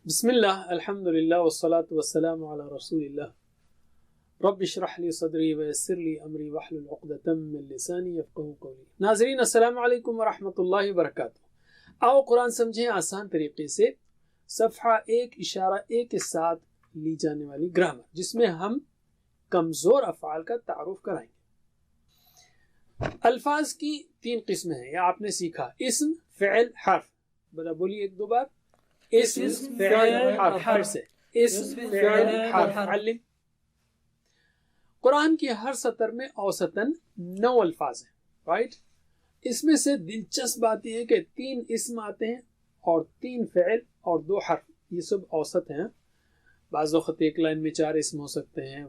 بسم اللہ الحمد للہ والصلاة والسلام علی رسول اللہ رب اشرح لی صدری ویسر لی امری واحلل عقدۃ من لسانی یفقہوا قولی۔ ناظرین السلام علیکم ورحمۃ اللہ وبرکاتہ۔ آؤ قرآن سمجھیں آسان طریقے سے۔ صفحہ 1.1 کے ساتھ لی جانے والی گرامر، جس میں ہم کمزور افعال کا تعارف کرائیں گے۔ الفاظ کی 3 قسمیں ہیں، یا آپ نے سیکھا اسم، فعل، حرف۔ بولیے ایک دو بار، اسم، فعل، حرف سے اسم، فعل، حرف۔ علم۔ قرآن کی ہر سطر میں اوسطاً 9 الفاظ ہیں، رائٹ؟ اس میں سے دلچسپ بات یہ ہے کہ 3 اسم آتے ہیں اور 3 فعل اور 2 حرف، یہ سب اوسط ہیں۔ بعض وقت ایک لائن میں 4 اسم ہو سکتے ہیں،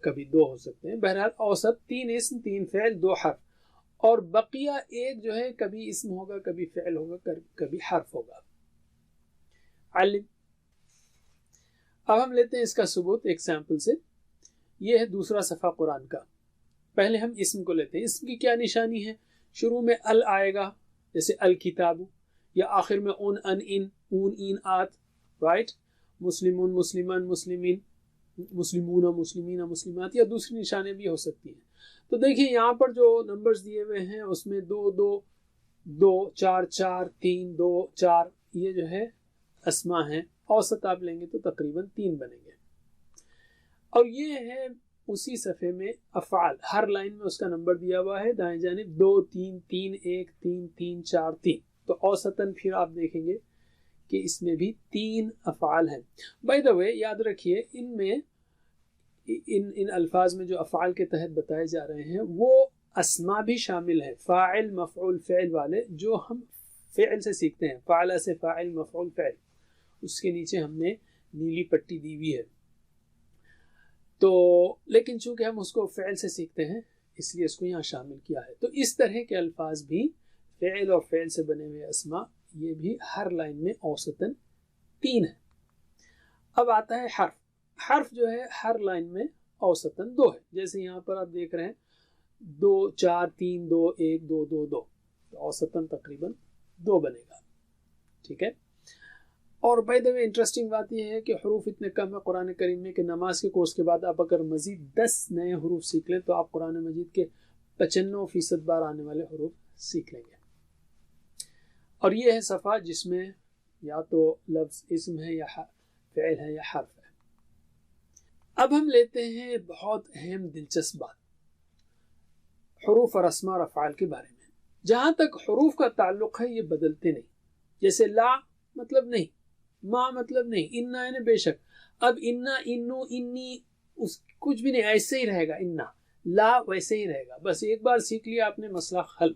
کبھی 2 ہو سکتے ہیں، بہرحال اوسط 3 اسم، 3 فعل، 2 حرف، اور بقیہ ایک جو ہے کبھی اسم ہوگا، کبھی فعل ہوگا، کبھی حرف ہوگا۔ علم۔ اب ہم لیتے ہیں اس کا ثبوت ایک سیمپل سے۔ یہ ہے دوسرا صفحہ قرآن کا۔ پہلے ہم اسم کو لیتے ہیں۔ اسم کی کیا نشانی ہے؟ شروع میں ال آئے گا، جیسے الکتاب، یا آخر میں اون، ان، ان، اون، این، آت، رائٹ؟ مسلمون، مسلمان، مسلمین، مسلمون، مسلمین، مسلمات، یا دوسری نشانیں بھی ہو سکتی ہیں۔ تو دیکھیں یہاں پر جو نمبرز دیے ہوئے ہیں اس میں 2 2 2 4 4 3 2 4، یہ جو ہے اسماء ہیں۔ اوسط آپ لیں گے تو تقریباً 3 بنیں گے۔ اور یہ ہے اسی صفحے میں افعال، ہر لائن میں اس کا نمبر دیا ہوا ہے، دائیں جانب 2 3 3 1 3 3 4 3۔ تو اوسطاً پھر آپ دیکھیں گے کہ اس میں بھی 3 افعال ہیں۔ بائی دا وے یاد رکھیے، ان میں ان الفاظ میں جو افعال کے تحت بتائے جا رہے ہیں وہ اسماء بھی شامل ہیں، فاعل، مفعول، فعل والے، جو ہم فعل سے سیکھتے ہیں، فاعل سے فاعل، مفعول، فعل، اس کے نیچے ہم نے نیلی پٹی دی ہوئی ہے۔ تو لیکن چونکہ ہم اس کو فعل سے سیکھتے ہیں اس لیے اس کو یہاں شامل کیا ہے۔ تو اس طرح کے الفاظ بھی، فعل اور فعل سے بنے ہوئے اسماء، یہ بھی ہر لائن میں اوسطاً 3 ہیں۔ اب آتا ہے حرف۔ حرف جو ہے ہر لائن میں اوسطاً 2 ہے، جیسے یہاں پر آپ دیکھ رہے ہیں 2 4 3 2 1 2 2 2، تو اوسطاً تقریباً 2 بنے گا، ٹھیک ہے۔ اور بائی دا وے انٹرسٹنگ بات یہ ہے کہ حروف اتنے کم ہے قرآن کریم میں کہ نماز کے کورس کے بعد آپ اگر مزید 10 نئے حروف سیکھ لیں تو آپ قرآن مجید کے 95% بار آنے والے حروف سیکھ لیں گے۔ اور یہ ہے صفحہ جس میں یا تو لفظ اسم ہے، یا فعل ہے، یا حرف ہے۔ اب ہم لیتے ہیں بہت اہم دلچسپ بات، حروف اور اسماء اور افعال کے بارے میں۔ جہاں تک حروف کا تعلق ہے یہ بدلتے نہیں، جیسے لا مطلب نہیں، ما مطلب نہیں، انا یعنی بے شک۔ اب انا، انو، انی، کچھ بھی نہیں، ایسے ہی رہے گا۔ انا، لا ویسے ہی رہے گا، بس ایک بار سیکھ لیا آپ نے، مسئلہ حل۔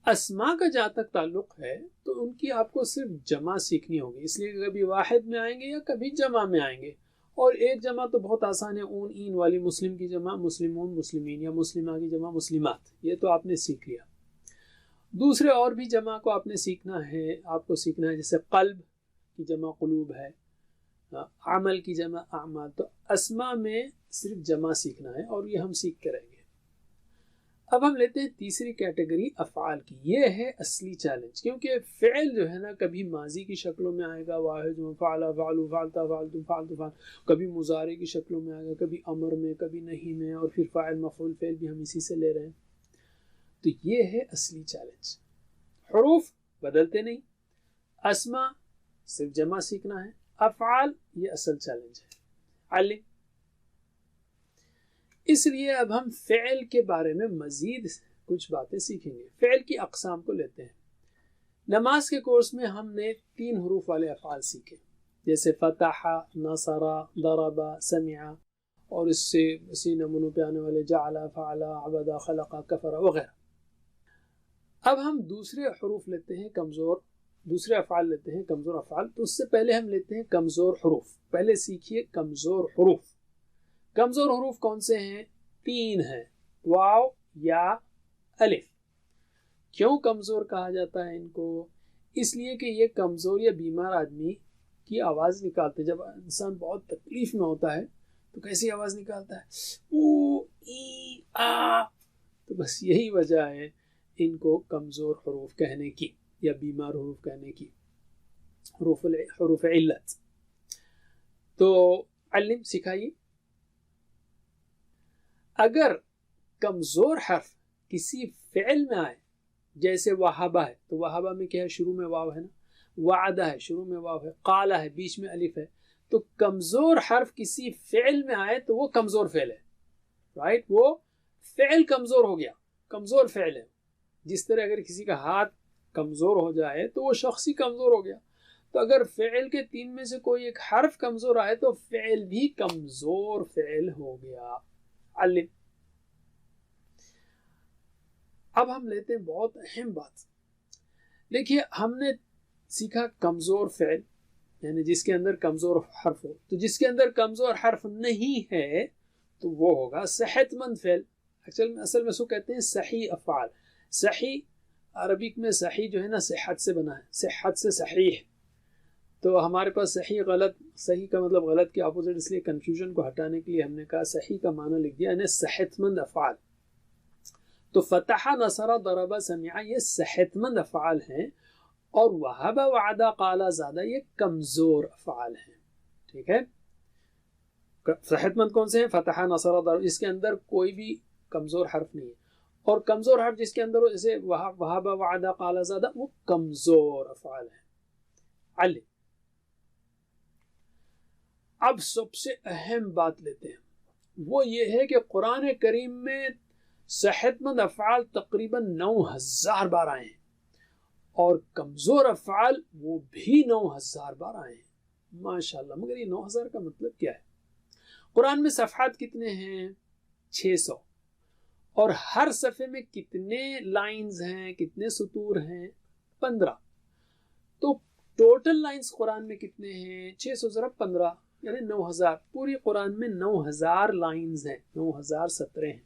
اسماء کا جہاں تک تعلق ہے تو ان کی آپ کو صرف جمع سیکھنی ہوگی، اس لیے کہ کبھی واحد میں آئیں گے یا کبھی جمع میں آئیں گے۔ اور ایک جمع تو بہت آسان ہے، اون، این والی۔ مسلم کی جمع مسلمون، مسلمین، یا مسلمہ کی جمع مسلمات، یہ تو آپ نے سیکھ لیا۔ دوسرے اور بھی جمع کو آپ نے سیکھنا ہے، آپ کو سیکھنا ہے، جیسے قلب کی جمع قلوب ہے، عمل کی جمع اعمال۔ تو اسماء میں صرف جمع سیکھنا ہے، اور یہ ہم سیکھ کے رہیں گے۔ اب ہم لیتے ہیں تیسری کیٹیگری افعال کی۔ یہ ہے اصلی چیلنج، کیونکہ فعل جو ہے نا کبھی ماضی کی شکلوں میں آئے گا، واحد، فعل، فعلوا، فعلتا، فعلتم، فعلت، فعل، کبھی مضارع کی شکلوں میں آئے گا، کبھی امر میں، کبھی نہیں میں، اور پھر فاعل، مفعول، فعل بھی ہم اسی سے لے رہے ہیں۔ تو یہ ہے اصلی چیلنج۔ حروف بدلتے نہیں، اسماء صرف جمع سیکھنا ہے، افعال یہ اصل چیلنج ہے۔ علم۔ اس لیے اب ہم فعل کے بارے میں مزید کچھ باتیں سیکھیں گے۔ فعل کی اقسام کو لیتے ہیں۔ نماز کے کورس میں ہم نے 3 حروف والے افعال سیکھے، جیسے فتح، نصر، ضرب، سمع، اور اس سے اسی نمونوں پہ آنے والے جعل، فعل، عبد، خلق، کفر وغیرہ۔ اب ہم دوسرے حروف لیتے ہیں کمزور، دوسرے افعال لیتے ہیں کمزور افعال۔ تو اس سے پہلے ہم لیتے ہیں کمزور حروف۔ پہلے سیکھیے کمزور حروف۔ کمزور حروف کون سے ہیں؟ 3 ہیں، واو، یا، الف۔ کیوں کمزور کہا جاتا ہے ان کو؟ اس لیے کہ یہ کمزور یا بیمار آدمی کی آواز نکالتے۔ جب انسان بہت تکلیف میں ہوتا ہے تو کیسی آواز نکالتا ہے؟ او، ای، آ۔ تو بس یہی وجہ ہے ان کو کمزور حروف کہنے کی، یا بیمار حروف کہنے کی۔ حروف علت. تو علم سکھائیے. اگر کمزور حرف کسی فعل میں آئے جیسے وہابہ ہے تو وہابہ میں کیا ہے؟ شروع میں واو ہے نا. وعدہ ہے شروع میں واو ہے. قالہ ہے بیچ میں الف ہے. تو کمزور حرف کسی فعل میں آئے تو وہ کمزور فعل ہے. رائٹ, وہ فعل کمزور ہو گیا, کمزور فعل ہے. جس طرح اگر کسی کا ہاتھ کمزور ہو جائے تو وہ شخص ہی کمزور ہو گیا. تو اگر فعل کے 3 میں سے کوئی ایک حرف کمزور آئے تو فعل بھی کمزور فعل ہو گیا. علم. اب ہم لیتے ہیں بہت اہم بات. دیکھیے ہم نے سیکھا کمزور فعل یعنی جس کے اندر کمزور حرف ہو. تو جس کے اندر کمزور حرف نہیں ہے تو وہ ہوگا صحت مند فعل. اصل میں اس کو کہتے ہیں صحیح افعال. صحیح عربک میں صحیح جو ہے نا صحت سے بنا ہے, صحت سے صحیح. تو ہمارے پاس صحیح غلط, صحیح کا مطلب غلط کے اپوزٹ, اس لیے کنفیوژن کو ہٹانے کے لیے ہم نے کہا صحیح کا معنی لکھ دیا یعنی صحت مند افعال. تو فتح, نصر, ضرب, سمع یہ صحت مند افعال ہیں, اور وہب, وعدہ, قال, زاد یہ کمزور افعال ہیں. ٹھیک ہے, صحت مند کون سے ہیں؟ فتح, نصر, ضرب, اس کے اندر کوئی بھی کمزور حرف نہیں ہے. اور کمزور حرف جس کے اندر ہو جیسے وہب, وعدہ, قال, زاد وہ کمزور افعال ہیں. علم. اب سب سے اہم بات لیتے ہیں, وہ یہ ہے کہ قرآن کریم میں صحت مند افعال تقریباً 9000 بار آئے ہیں, اور کمزور افعال وہ بھی 9000 بار آئے ہیں. ماشاءاللہ. مگر یہ 9000 کا مطلب کیا ہے؟ قرآن میں صفحات کتنے ہیں؟ 600. اور ہر صفحے میں کتنے لائنز ہیں, کتنے سطور ہیں؟ 15. تو ٹوٹل لائنز قرآن میں کتنے ہیں؟ 600 ضرب 15 یعنی 9000. پوری قرآن میں 9000 لائنز ہیں, 9000 سطریں ہیں.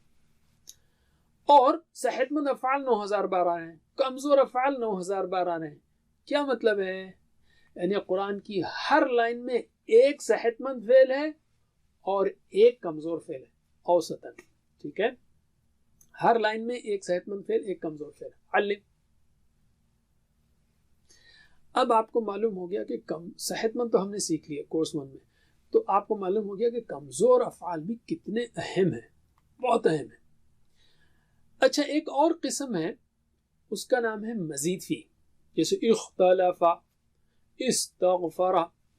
اور صحت مند افعال 9000 بار آ رہے ہیں, کمزور افعال 9000 بار آ رہے ہیں. کیا مطلب ہے؟ یعنی قرآن کی ہر لائن میں ایک صحت مند فعل ہے اور ایک کمزور فعل ہے اوسطاً. ٹھیک ہے, ہر لائن میں ایک صحت مند فعل, ایک کمزور فعل. علم. اب آپ کو معلوم ہو گیا کہ صحت مند تو ہم نے سیکھ لیا کورس 1 میں, تو آپ کو معلوم ہو گیا کہ کمزور افعال بھی کتنے اہم ہیں, بہت اہم ہیں. اچھا, ایک اور قسم ہے, اس کا نام ہے مزید فی. جیسے اختلف, استغفر,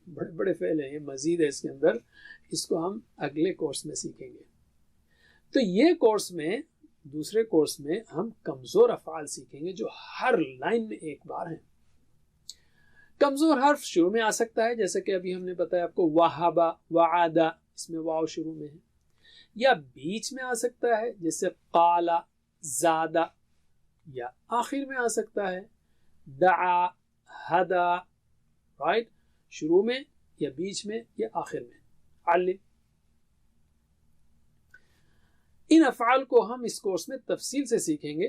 بڑے بڑے فعل ہیں, یہ مزید ہے اس کے اندر. اس کو ہم اگلے کورس میں سیکھیں گے. تو یہ کورس میں, دوسرے کورس میں ہم کمزور افعال سیکھیں گے جو ہر لائن میں ایک بار ہیں. کمزور حرف شروع میں آ سکتا ہے, جیسا کہ ابھی ہم نے بتایا آپ کو, وہابا, وعدہ, اس میں واو شروع میں ہے. یا بیچ میں آ سکتا ہے جیسے قالا, زادہ. یا آخر میں آ سکتا ہے دعا, ہدا. رائٹ, شروع میں یا بیچ میں یا آخر میں. علم. ان افعال کو ہم اس کورس میں تفصیل سے سیکھیں گے.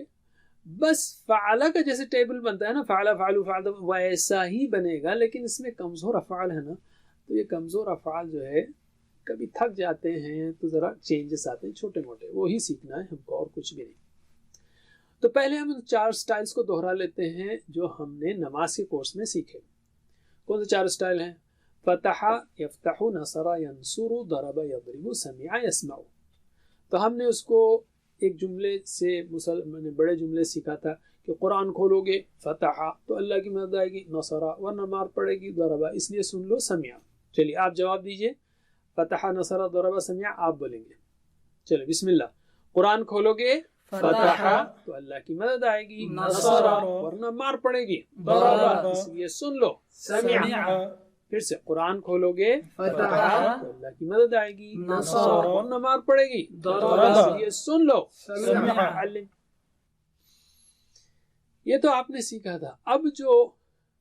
بس فعلہ کا جیسے ٹیبل بنتا ہے نا, فعلہ, فعلو, فعل, ویسا ہی بنے گا, لیکن اس میں کمزور افعال ہے نا, تو یہ کمزور افعال جو ہے کبھی تھک جاتے ہیں تو ذرا چینجز آتے ہیں چھوٹے موٹے, وہی سیکھنا ہے ہم کو اور کچھ بھی نہیں. تو پہلے ہم 4 سٹائلز کو دہرا لیتے ہیں جو ہم نے نماز کے کورس میں سیکھے. کون سے 4 سٹائل ہیں؟ فتح, یفتح, نصر, ینصر, ضرب, یضرب, سمع, یسمع. تو ہم نے اس کو ایک جملے سے بڑے جملے سیکھا تھا کہ قرآن کھولو گے فتح تو اللہ کی مدد آئے گی, نصر ورنہ مار پڑے گی, ضرب اس لیے سن لو, سمع. چلیے آپ جواب دیجئے. فتح, نصر, ضرب, سمع آپ بولیں گے. چلو بسم اللہ. قرآن کھولو گے فتح تو اللہ کی مدد آئے گی, نصر ورنہ مار پڑے گی, ضرب اس لیے سن لو, سمع. پھر سے قرآن کھولو گے فتح تو اللہ کی مدد آئے گی, نصر ورنہ مار پڑے گی, ضرب اس لیے سن لو, سمع. علم. یہ تو آپ نے سیکھا تھا. اب جو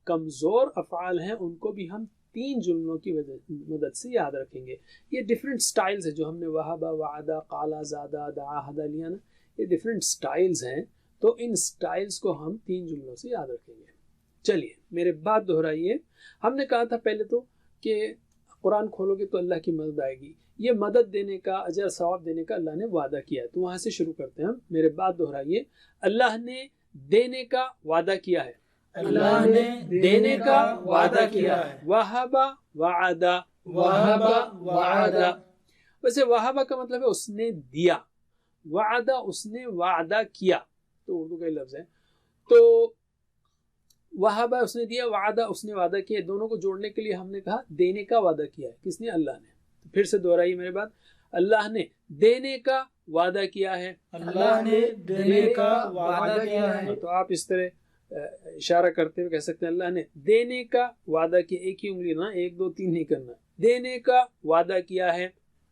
کمزور افعال ہیں ان کو بھی ہم 3 جملوں کی مدد سے یاد رکھیں گے. یہ ڈیفرنٹ سٹائلز ہیں جو ہم نے وہابا, وعدہ, قالا, زادہ, دعا, ہدا لیا نا, یہ ڈیفرنٹ سٹائلز ہیں. تو ان سٹائلز کو ہم 3 جملوں سے یاد رکھیں گے. چلیے میرے بات دہرائیے. ہم نے کہا تھا پہلے تو کہ قرآن کھولو گے تو اللہ کی مدد آئے گی. یہ مدد دینے کا, اجر ثواب دینے کا اللہ نے وعدہ کیا ہے. تو وہاں سے شروع کرتے ہیں ہم. میرے بات دہرائیے. اللہ نے دینے کا وعدہ کیا ہے. اللہ نے دینے کا وعدہ کیا ہے. وہبا وعدہ. وہبا وعدہ. ویسے وہبا کا مطلب ہے اس نے دیا، وعدہ اس نے وعدہ کیا، تو اردو کا ہی لفظ ہے. تو وہبا اس نے دیا، وعدہ اس نے وعدہ کیا، دونوں کو جوڑنے کے لیے ہم نے کہا دینے کا وعدہ کیا ہے. کس نے؟ اللہ نے. پھر سے دہرائیے میرے بات، اللہ نے دینے کا وعدہ کیا ہے. اللہ نے دینے کا وعدہ کیا ہے. تو آپ اس طرح اشارہ کرتے ہوئے کہہ سکتے ہیں اللہ نے دینے کا وعدہ کیا. ایک ہی انگلی نہ، 1 2 3 نہیں کرنا. دینے کا وعدہ کیا ہے.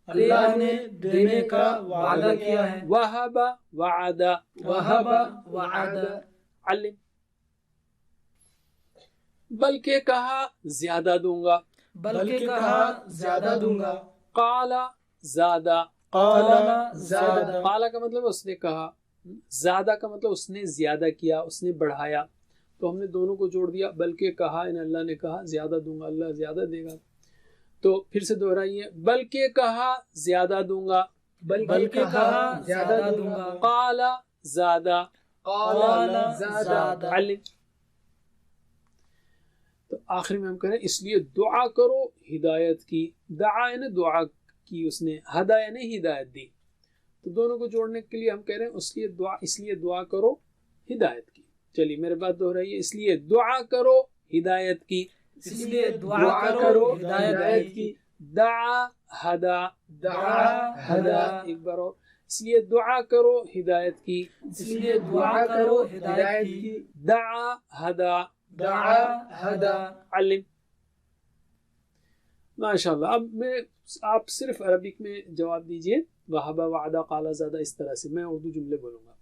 اللہ نے دینے کا وعدہ کیا ہے. وہبا وعدہ. وہبا وعدہ. علم. بلکہ کہا زیادہ دوں گا. بلکہ کہا زیادہ دوں گا. قال زیادہ. قال زیادہ. قال کا مطلب اس نے کہا، زیادہ کا مطلب اس نے زیادہ کیا، اس نے بڑھایا. تو ہم نے دونوں کو جوڑ دیا. بلکہ کہا ان اللہ نے کہا زیادہ دوں گا، اللہ زیادہ دے گا. تو پھر سے دہرائیے، بلکہ کہا زیادہ دوں گا. بلکہ کہا زیادہ دوں گا. قال زیادہ. قال زیادہ. علم. تو آخر میں ہم کہیں اس لیے دعا کرو ہدایت کی. دعا ہے نا دعا کی اس نے، ہدایہ نے ہدایت دی. تو دونوں کو جوڑنے کے لیے ہم کہہ رہے ہیں اس لیے دعا کرو ہدایت کی. چلیے میرے بات دہرائیے، اس لیے دعا کرو ہدایت کی. اس لیے دعا کرو ہدایت کی. دعا ہدا. دعا ہدا. ایک بار اور، اس لیے دعا کرو ہدایت کی. اس لیے دعا کرو ہدایت کی. دعا ہدا. دعا ہدا. علم. ماشاءاللہ. اب میں آپ صرف عربک میں جواب دیجئے، وہبا وعدہ قال زیادہ، اس طرح سے. میں اردو جملے بولوں گا.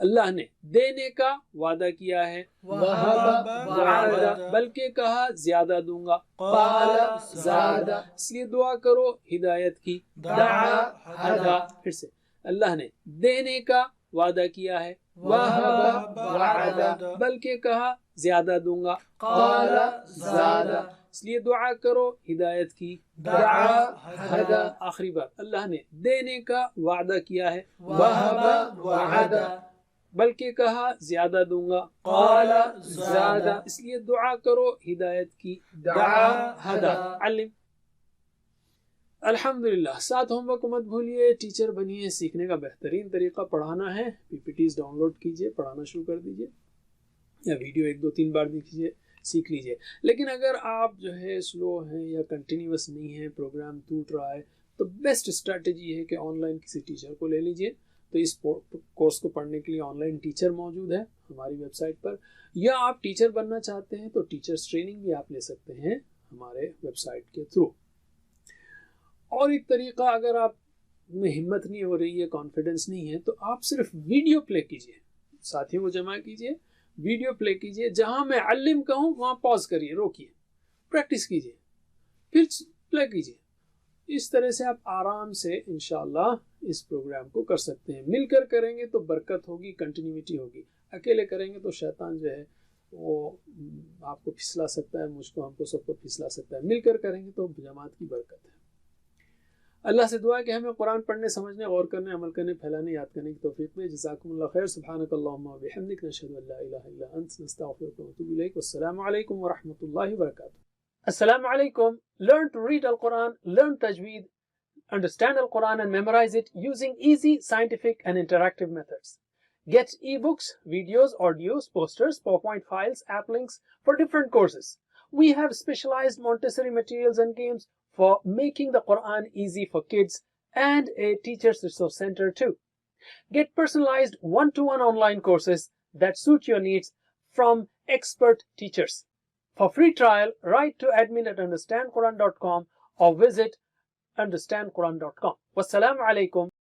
اللہ نے دینے کا وعدہ کیا ہے. وہبا وعدہ. بلکہ کہا زیادہ دوں گا. قال زیادہ. اس لیے دعا کرو ہدایت کی. دعا ہدا. پھر سے، اللہ نے دینے کا وعدہ کیا ہے. وہبا وعدہ. بلکہ کہا زیادہ دوں گا. قال زیادہ. اس لیے دعا کرو ہدایت کی. دعا ہدا. آخری بات، اللہ نے دینے کا وعدہ کیا ہے. وہبا وعدہ. بلکہ کہا زیادہ دوں گا. قال زیادہ. اس لیے دعا کرو ہدایت کی. دعا ہدا. ہدا. علم. الحمدللہ. 7 ہوم ورک مت بھولیے، ٹیچر بنیے. سیکھنے کا بہترین طریقہ پڑھانا ہے. PPTs ڈاؤن لوڈ کیجئے، پڑھانا شروع کر دیجئے، یا ویڈیو 1 2 3 بار دیکھیے، سیکھ لیجئے. لیکن اگر آپ جو ہے سلو ہیں یا کنٹینیوس نہیں ہیں، پروگرام ٹوٹ رہا ہے، تو بیسٹ اسٹریٹجی ہے کہ آن لائن کسی ٹیچر کو لے لیجئے. تو اس کورس کو پڑھنے کے لیے آن لائن ٹیچر موجود ہے ہماری ویب سائٹ پر، یا آپ ٹیچر بننا چاہتے ہیں تو ٹیچرز ٹریننگ بھی آپ لے سکتے ہیں ہمارے ویب سائٹ کے تھرو. اور ایک طریقہ، اگر آپ میں ہمت نہیں ہو رہی ہے، کانفیڈنس نہیں ہے، تو آپ صرف ویڈیو پلے کیجئے. ساتھیوں کو جمع کیجئے، ویڈیو پلے کیجئے. جہاں میں علم کہوں وہاں پاز کریے، روکیے، پریکٹس کیجئے، پھر پلے کیجئے. اس طرح سے آپ آرام سے انشاءاللہ اس پروگرام کو کر سکتے ہیں. مل کر کریں گے تو برکت ہوگی، کنٹینیوٹی ہوگی. اکیلے کریں گے تو شیطان جو ہے وہ آپ کو پھسلا سکتا ہے، مجھ کو، ہم کو، سب کو پھسلا سکتا ہے. مل کر کریں گے تو جماعت کی برکت ہے. اللہ سے دعا ہے کہ ہمیں قرآن پڑھنے، سمجھنے، غور کرنے، عمل کرنے، پھیلانے، یاد کرنے کی توفیق دے. جزاکم اللہ خیر. سبحانک اللہم و بحمدک، نشہد ان لا الہ الا انت، نستغفرک و نتوب الیک. والسلام علیکم ورحمۃ اللہ وبرکاتہ. السلام علیکم. Learn to read Al-Quran, learn tajweed, understand Al-Quran and memorize it using easy, scientific and interactive methods. Get ebooks, videos, audios, posters, PowerPoint files, app links for different courses. We have specialized Montessori materials and games for making the Quran easy for kids, and a teacher's resource center too. Get personalized one-to-one online courses that suit your needs from expert teachers. For free trial, write to admin@understandquran.com or visit understandquran.com. Wassalamu alaikum.